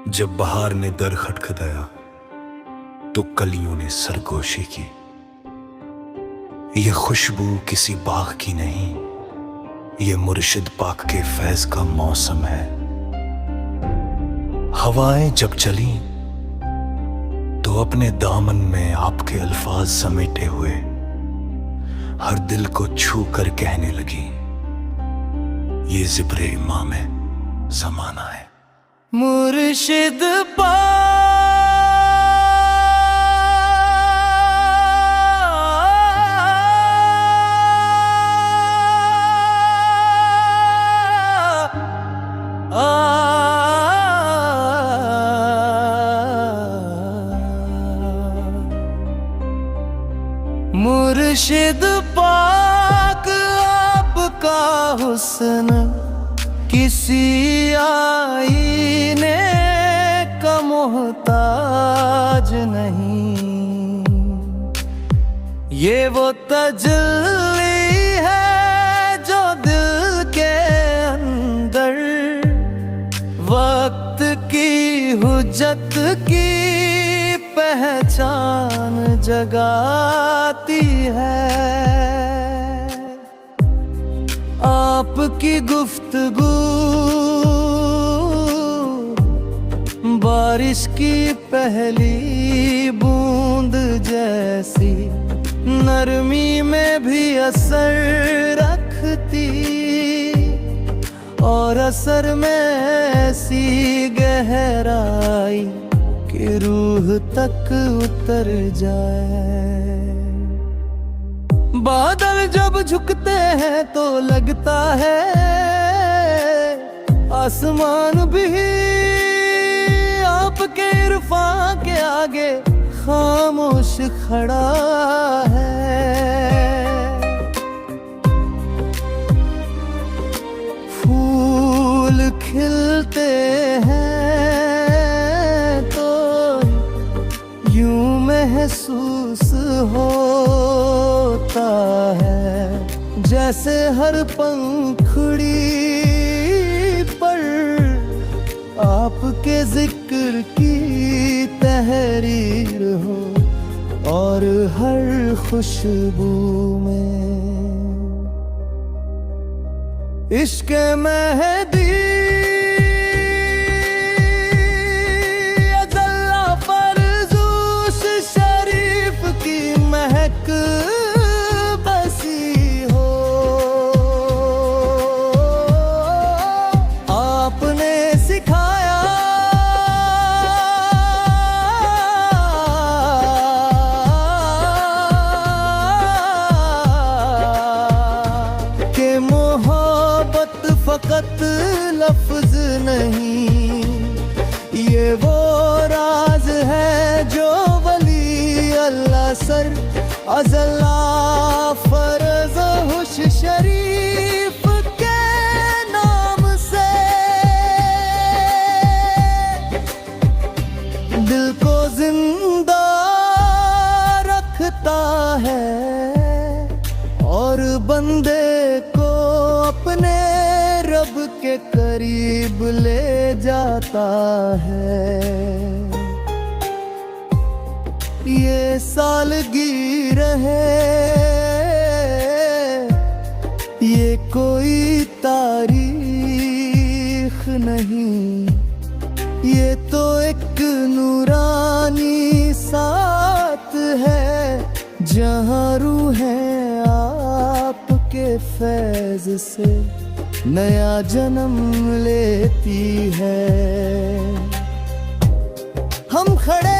जब बहार ने दर खटखटाया तो कलियों ने सरगोशी की। ये खुशबू किसी बाग की नहीं, ये मुर्शिद पाक के फैज का मौसम है। हवाएं जब चली तो अपने दामन में आपके अल्फाज समेटे हुए हर दिल को छू कर कहने लगी, ये ज़िब्रे इमाम है, ज़माना है। मुर्शिद मुर्शिद पाक आपका हुस्न किसी आईने का मोहताज नहीं। ये वो तजल्ली है जो दिल के अंदर वक्त की हुज्जत की पहचान जगाती है। आपकी गुफ्तगू बारिश की पहली बूंद जैसी नरमी में भी असर रखती, और असर में ऐसी गहराई कि रूह तक उतर जाए। बादल जब झुकते हैं तो लगता है आसमान भी आपके इरफान के आगे खामोश खड़ा है। फूल खिलते हैं तो यूं महसूस होता है जैसे हर पंखुड़ी पर आपके जिक्र की तहरीर हो, और हर खुशबू में इश्क मेहदी फकत लफ्ज नहीं, ये वो राज है जो वली अल्लाह सर अज़ला फर्ज हुश शरीफ के नाम से दिल को जिंदा रखता है और बंदे को अपने रब के करीब ले जाता है। ये सालगिरह है, ये कोई तारीख नहीं, ये तो एक नूरानी साथ है जहाँ रूहें आपके फैज़ से नया जन्म लेती है। हम खड़े